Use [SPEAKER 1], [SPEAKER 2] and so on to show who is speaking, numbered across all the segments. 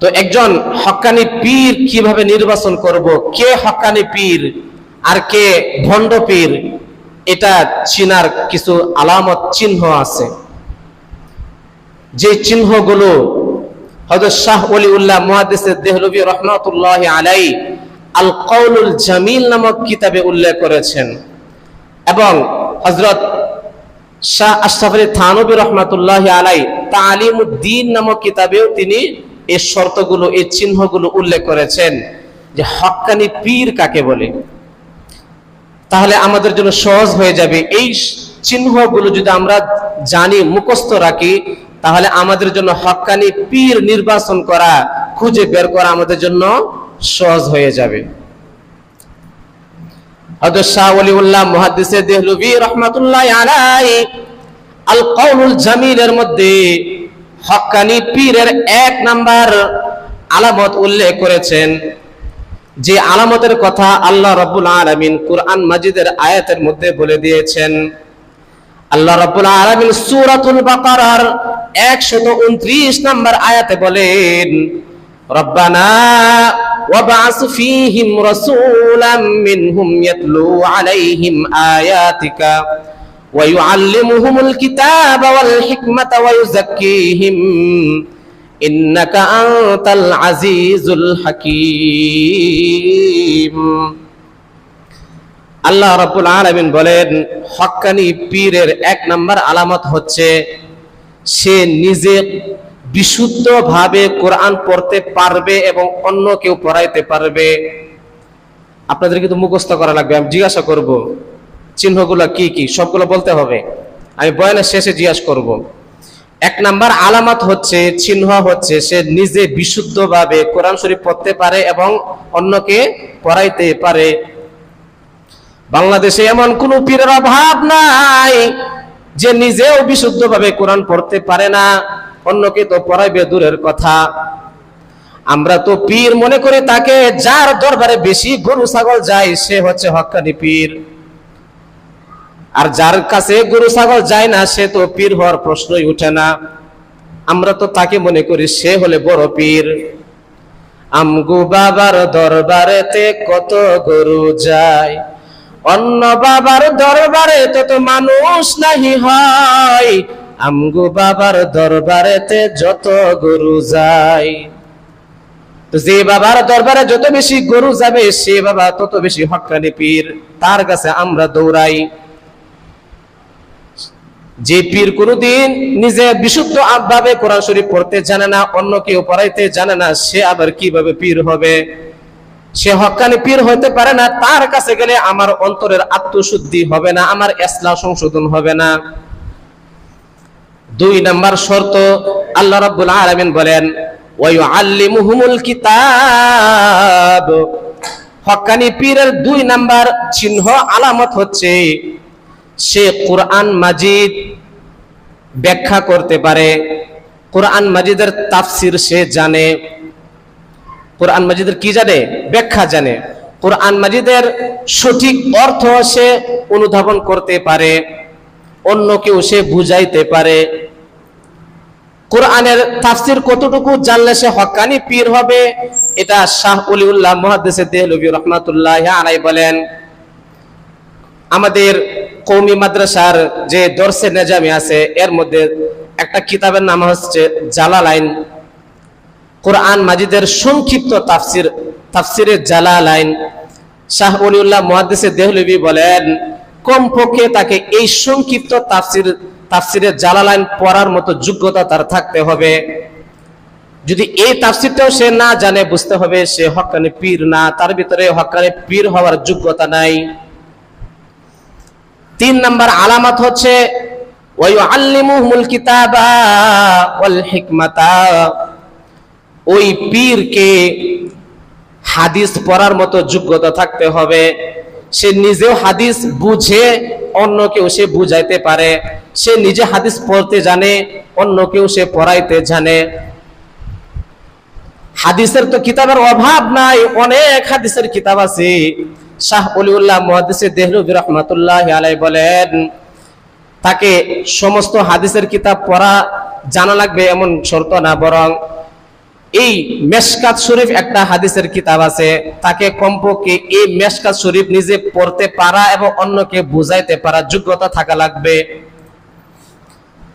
[SPEAKER 1] তো একজন হক্কানি পীর কিভাবে নির্বাচন করব, কে হক্কানি পীর আর কে ভণ্ড পীর, এটা চিনার কিছু আলামত চিহ্ন আছে। যে চিহ্নগুলো হযরত শাহ ওলিউল্লাহ মুহাদ্দিস দেহলভী রাহমাতুল্লাহি আলাইহি আল কওলুল জামিল নামক কিতাবে উল্লেখ করেছেন, এবং হযরত শাহ আশরাফ আলী থানভী রাহমাতুল্লাহি আলাইহি তালিমুদ্দিন নামক কিতাবেও তিনি এই শর্তগুলো, এই চিহ্নগুলো উল্লেখ করেছেন যে হক্কানি পীর কাকে বলে। তাহলে আমাদের জন্য সহজ হয়ে যাবে, এই চিহ্নগুলো যদি আমরা জানি, মুখস্থ রাখি, তাহলে আমাদের জন্য হক্কানি পীর নির্বাচন করা, খুঁজে বের করা আমাদের জন্য সহজ হয়ে যাবে। হযরত শাহ ওলিউল্লাহ মুহাদ্দিস দেহলভী রাহমাতুল্লাহি আলাইহি আল কওলুল জামিলের মধ্যে হক্কানি পীরের 1 নাম্বার আলামত উল্লেখ করেছেন, যে আলামতের কথা আল্লাহ রাব্বুল আলামিন কুরআন মাজিদের আয়াতের মধ্যে বলে দিয়েছেন। আল্লাহ রাব্বুল আলামিন সূরাতুল বাকারার 129 নাম্বার আয়াতে বলেন, রব্বানা ওয়াবআস ফীহিম রাসূলাম মিনহুম ইয়াতলু আলাইহিম আয়াতিকা ওয়া ইউআল্লিমুহুমুল কিতাবা ওয়াল হিকমাতা ওয়া ইউযাক্কিহিম ইন্নাকা আনতাল আজিজুল হাকীম। আল্লাহ রাব্বুল আলামিন বলেন, হক্কানি পীরের 1 নাম্বার আলামত হচ্ছে সে নিজে বিশুদ্ধভাবে কোরআন পড়তে পারবে এবং অন্য কেউ পড়াইতে পারবে। আপনাদের কিন্তু মুখস্থ করা লাগবে, আমি জিজ্ঞাসা করব চিহ্নগুলো কি কি, সবগুলো বলতে হবে, আমি বয়ানের শেষে জিজ্ঞাসা করব। 1 নাম্বার আলামত হচ্ছে, চিহ্ন হচ্ছে, সে নিজে বিশুদ্ধভাবে কোরআন শরীফ পড়তে পারে এবং অন্যকে পড়াইতে পারে। বাংলাদেশে এমন কোন পীরের অভাব নাই যে নিজেও বিশুদ্ধভাবে কোরআন পড়তে পারে না, অন্যকে তো পড়াইবে দূরের কথা। আমরা তো পীর মনে করি তাকে যার দরবারে বেশি গরু ছাগল যায় সে হচ্ছে হক্কানি পীর, আর যার কাছে গরু ছাগল যায় না সে তো পীর হওয়ার প্রশ্নই উঠে না। আমরা তো তাকে মনে করি সে হলে বড় পীর। আমগো বাবার দরবারেতে কত গরু যায়, অন্য বাবার দরবারে তত মানুষ নাহি হয়, আমগো বাবার দরবারেতে যত গরু যায়। তো যে বাবার দরবারে যত বেশি গরু যাবে সে বাবা তত বেশি হক্কানি পীর, তার কাছে আমরা দৌড়াই। যে পীর কোনদিন নিজে বিশুদ্ধ ভাবে কোরআন শরীফ পড়তে জানে না, অন্য কেউ পড়াইতে জানে না, সে আবার কিভাবে পীর হবে? সে হক্কানি পীর হইতে পারে না। তার কাছে গেলে আমার অন্তরের আত্মশুদ্ধি হবে না, আমার ইসলাহ সংশোধন হবে না। 2 নাম্বার শর্ত আল্লাহ রাব্বুল আলামিন বলেন, ওয়া ইউআল্লিমুহুমুল কিতাব। হক্কানি পীরের 2 নাম্বার চিহ্ন আলামত হচ্ছে সে কোরআন মাজিদ ব্যাখ্যা করতে পারে, কোরআন মাজিদের তাফসির সে জানে। কোরআন মাজিদের কি জানে? ব্যাখ্যা জানে। কোরআন মাজিদের সঠিক অর্থ সে অনুধাবন করতে পারে, অন্যকেও সে বুঝাইতে পারে। কোরআনের তাফসির কতটুকু জানলে সে হক্কানি পীর হবে, এটা শাহ ওলিউল্লাহ মুহাদ্দিস দেহলভী রাহমাতুল্লাহি আলাইহি বলেন। আমাদের কওমি মাদ্রাসার যে দরসে নেজামি আছে এর মধ্যে একটা কিতাবের নাম হচ্ছে জালালাইন, কোরআন মাজিদের সংক্ষিপ্ত তাফসির, তাফসিরে জালালাইন। শাহ ওলিউল্লাহ মুহাদ্দিস দেহলভী বলেন, কমপক্ষে তাকে এই সংক্ষিপ্ত তাফসিরে জালালাইন পড়ার মতো যোগ্যতা তার থাকতে হবে। যদি এই তাফসিরটাও সে না জানে, বুঝতে হবে সে হক্কানি পীর না, তার ভিতরে হক্কানি পীর হওয়ার যোগ্যতা নাই। 3 নাম্বার আলামত হচ্ছে ওয়া ইউআল্লিমুহুমুল কিতাবা ওয়াল হিকমাতা। ওই পীরকে হাদিস পড়ার মতো যোগ্যতা থাকতে হবে, সে নিজেও হাদিস বুঝে অন্যকেও সে বুঝাইতে পারে, সে নিজে হাদিস পড়তে জানে, অন্যকেও সে পড়াইতে জানে। হাদিসের তো কিতাবের অভাব নাই, অনেক হাদিসের কিতাব আছে। শাহ ওলিউল্লাহ মুহাদ্দিস দেহলভী রাহমাতুল্লাহি আলাইহি বলেন, তাকে সমস্ত হাদিসের কিতাব পড়া জানা লাগবে এমন শর্ত না, বরং এই মেশকাত শরীফ একটা হাদিসের কিতাব আছে, তাকে কমপক্ষে এই মেশকাত শরীফ নিজে পড়তে পারা এবং অন্যকে বুঝাইতে পারা যোগ্যতা থাকা লাগবে।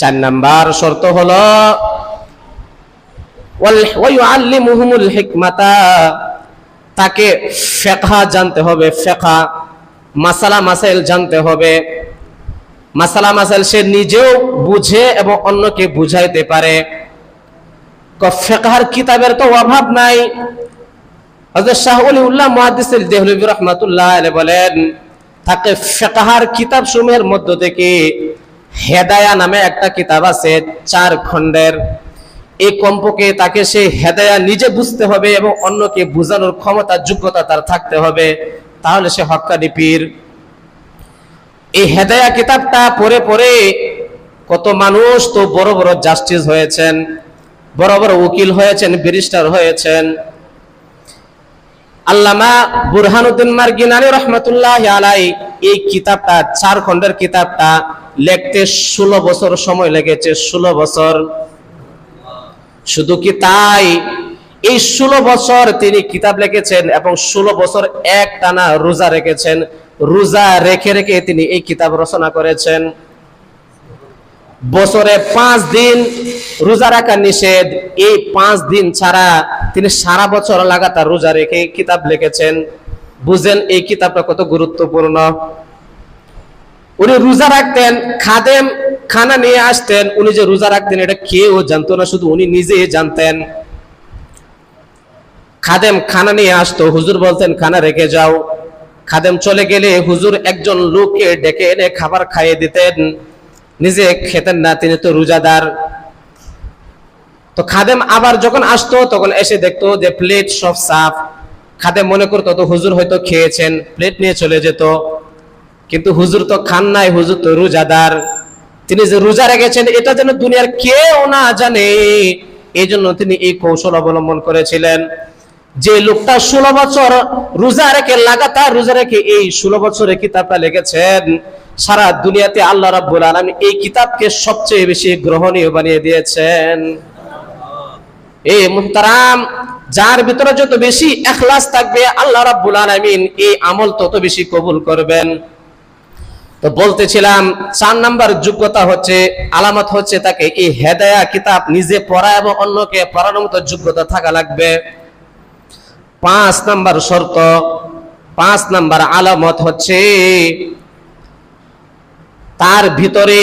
[SPEAKER 1] 4 নাম্বার শর্ত হলো ওয়ায়ুআল্লিমুহুমুল হিকমাতা, তাকে ফিকহ জানতে হবে, ফিকহ মাসালা মাসাইল জানতে হবে। মাসালা মাসাইল সে নিজেও বুঝে এবং অন্যকে বুঝাইতে পারে। ফিকহের কিতাবের তো অভাব নাই। হযরত শাহ ওলিউল্লাহ মুহাদ্দিস দেহলভী রাহমাতুল্লাহ আলাইহি বলেন, তাকে ফিকহের কিতাব সমূহের মধ্য থেকে হেদায়া নামে একটা কিতাব আছে 4 খণ্ডের। এই কমপক্ষে তাকে সে হেদায়া নিজে বুঝতে হবে এবং অন্যকে বোঝানোর ক্ষমতা যোগ্যতা তার থাকতে হবে, তাহলে সে হক্কানি পীর। এই হেদায়া কিতাবটা পড়ে পড়ে কত মানুষ তো বড় বড় জাস্টিস হয়েছেন, বড় বড় উকিল হয়েছেন, ব্যারিস্টার হয়েছেন। আল্লামা বুরহানুদ্দিন মারগিনানী রাহমাতুল্লাহি আলাইহি এই কিতাবটা 4 খণ্ডের কিতাবটা লিখতে 16 বছর সময় লেগেছে। 16 বছর। শুধু কি তাই, এই 16 বছর তিনি কিতাব লিখেছেন এবং 16 বছর একটানা রোজা রেখেছেন। রোজা রেখে রেখে তিনি এই কিতাব রচনা করেছেন। বছরে 5 দিন রোজা রাখা নিষেধ, এই 5 দিন ছাড়া তিনি সারা বছর লাগাতার রোজা রেখে কিতাব লিখেছেন। বুঝেন এই কিতাবটা কত গুরুত্বপূর্ণ। উনি রোজা রাখতেন, খাদেম খানা নিয়ে আসতেন, উনি যে রোজা রাখতেন এটা কেউ জানতো না, শুধু উনি নিজেই জানতেন। খাদেম খানা নিয়ে আসতো, হুজুর বলতেন খানা রেখে যাও। খাদেম চলে গেলে হুজুর একজন লোককে ডেকে এনে খাবার খাইয়ে দিতেন, নিজে খেতেন না, তিনি তো রোজাদার। তো খাদেম আবার যখন আসতো তখন এসে দেখতো যে প্লেট সব সাফ। খাদেম মনে করতো তো হুজুর হয়তো খেয়েছেন, প্লেট নিয়ে চলে যেত। কিন্তু হুজুর তো খান নাই, হুজুর তো রোজাদার। তিনি যে রোজা রেখেছেন এটা যেন দুনিয়ার কেউ না জানে, এই জন্য তিনি এই কৌশল অবলম্বন করেছিলেন। যে লোকটা 16 বছর রোজা রেখে লাগাতার রোজা রেখে এই 16 বছরে কিতাবটা লিখেছেন, সারা দুনিয়াতে আল্লাহ রাব্বুল আলামিন এই কিতাবকে সবচেয়ে বেশি গ্রহণীয় বানিয়ে দিয়েছেন। এই মুহতারাম, যার ভিতরে যত বেশি ইখলাস থাকবে আল্লাহ রাব্বুল আলামিন এই আমল তত বেশি কবুল করবেন। তো বলতেছিলাম 4 নাম্বার যোগ্যতা হচ্ছে, আলামত হচ্ছে তাকে এই হেদায়া কিতাব নিজে পড়া এবং অন্যকে পড়ানোর মতো যোগ্যতা থাকা লাগবে। 5 নাম্বার শর্ত, 5 নাম্বার আলামত হচ্ছে তার ভিতরে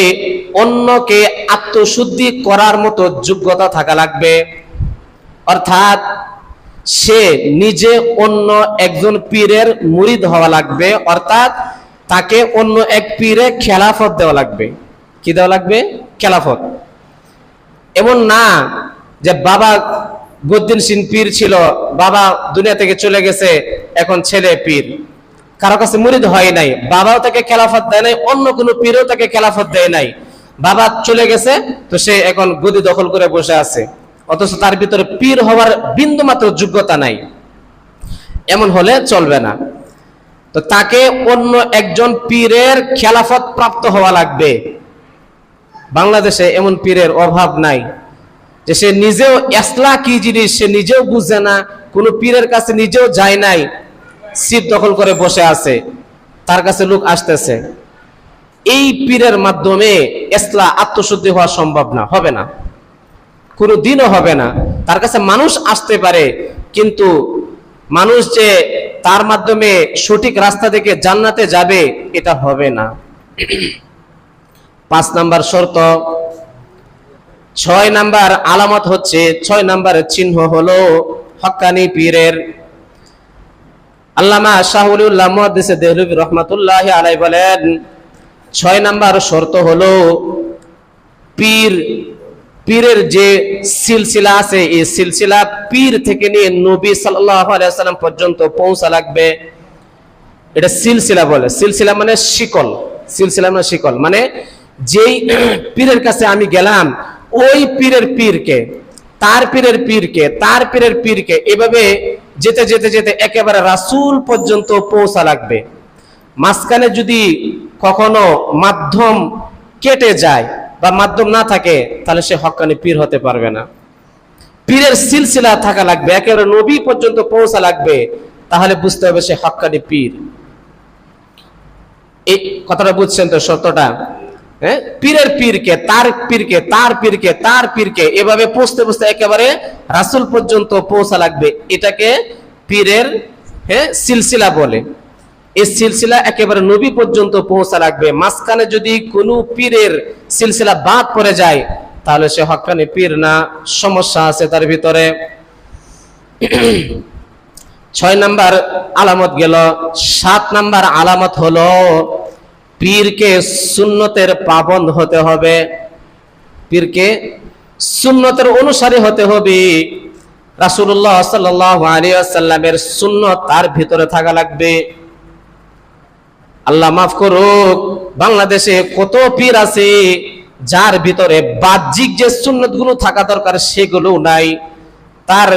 [SPEAKER 1] অন্যকে আত্মশুদ্ধি করার মতো যোগ্যতা থাকা লাগবে। অর্থাৎ সে নিজে অন্য একজন পীরের মুরিদ হওয়া লাগবে, অর্থাৎ তাকে অন্য এক পীরে খেলাফত দেওয়া লাগবে। কি দেওয়া লাগবে? খেলাফত। এমন না যে বাবা গদ্দিন সিং পীর ছিল, বাবা দুনিয়া থেকে চলে গেছে, এখন ছেলে পীর, কারো কাছে মুরিদ হয় নাই, বাবাও তাকে খেলাফত দেয় নাই, অন্য কোনো পীরও তাকে খেলাফত দেয় নাই। বাবা চলে গেছে তো সে এখন গদি দখল করে বসে আছে, অথচ তার ভিতরে পীর হওয়ার বিন্দু মাত্র যোগ্যতা নাই। এমন হলে চলবে না। তো তাকে অন্য একজন পীরের খেলাফত প্রাপ্ত হওয়া লাগবে। বাংলাদেশে এমন পীরের অভাব নাই যে সে নিজেও ইসলাহ কি জিনিস সে নিজেও বুঝে না, কোনো পীরের কাছে নিজেও যায় নাই, সিট দখল করে বসে আছে, তার কাছে লোক আসতেছে। এই পীরের মাধ্যমে ইসলাহ আত্মশুদ্ধি হওয়া সম্ভব না, হবে না, কোনো দিনও হবে না। তার কাছে মানুষ আসতে পারে, কিন্তু মানুষ যে তার মাধ্যমে সঠিক রাস্তা থেকে জান্নাতে যাবে এটা হবে না। 5 নাম্বার শর্ত। 6 নাম্বার আলামত হচ্ছে, 6 নাম্বারের চিহ্ন হলো হক্কানি পীরের। আল্লামা শাহ ওলিউল্লাহ মুহাদ্দিস দেহলভী রাহমাতুল্লাহি আলাইহি বলেন, 6 নাম্বার শর্ত হলো পীরের যে সিলসিলা আছে, এই সিলসিলা পীর থেকে নিয়ে নবী সাল্লাল্লাহু আলাইহি ওয়াসাল্লাম পর্যন্ত পৌঁছা লাগবে। এটা সিলসিলা বলে। সিলসিলা মানে শিকল, সিলসিলা মানে শিকল, মানে যেই পীরের কাছে আমি গেলাম ওই পীরের পীরকে, তার পীরের পীরকে, তার পীরের পীরকে, এভাবে যেতে যেতে যেতে একেবারে রাসূল পর্যন্ত পৌঁছা লাগবে। মাঝখানে যদি কখনো মাধ্যম কেটে যায় বা মাধ্যম না থাকে তাহলে সে হক্কানি পীর হতে পারবে না। পীরের সিলসিলা থাকা লাগবে, একেবারে নবী পর্যন্ত পৌঁছা লাগবে, তাহলে বুঝতে হবে সে হক্কানি পীর। এই কথাটা বুঝছেন তো সত্যটা? হ্যাঁ, পীরের পীরকে, তার পীরকে, তার পীরকে, তার পীরকে, এভাবে পৌঁছতে পৌঁছতে একেবারে রাসূল পর্যন্ত পৌঁছা লাগবে। এটাকে পীরের সিলসিলা বলে। এই সিলসিলা একেবারে নবী পর্যন্ত পৌঁছা লাগবে। মাঝখানে যদি কোনো পীরের সিলসিলা বাদ পড়ে যায় তাহলে সে হক্কানি পীর না, সমস্যা আছে তার ভিতরে। 6 নাম্বার আলামত গেল। 7 নাম্বার আলামত হলো পীরকে সুন্নতের পাবন্দ হতে হবে, পীরকে সুন্নতের অনুসারী হতে হবে। রাসূলুল্লাহ সাল্লাল্লাহু আলাইহি ওয়াসাল্লামের সুন্নত তার ভিতরে থাকা লাগবে। আল্লাহ মাফ করুক, বাংলাদেশে কত পীর আছে যার ভিতরে বাহ্যিক যে সুন্নতগুলো থাকা দরকার সেগুলো নাই। তার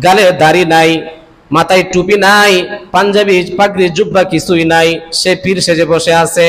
[SPEAKER 1] গালে দাড়ি নাই, মাথায় টুপি নাই, পাঞ্জাবি পাগড়ি জুব্বা কিছুই নাই, সে পীর সেজে বসে আছে।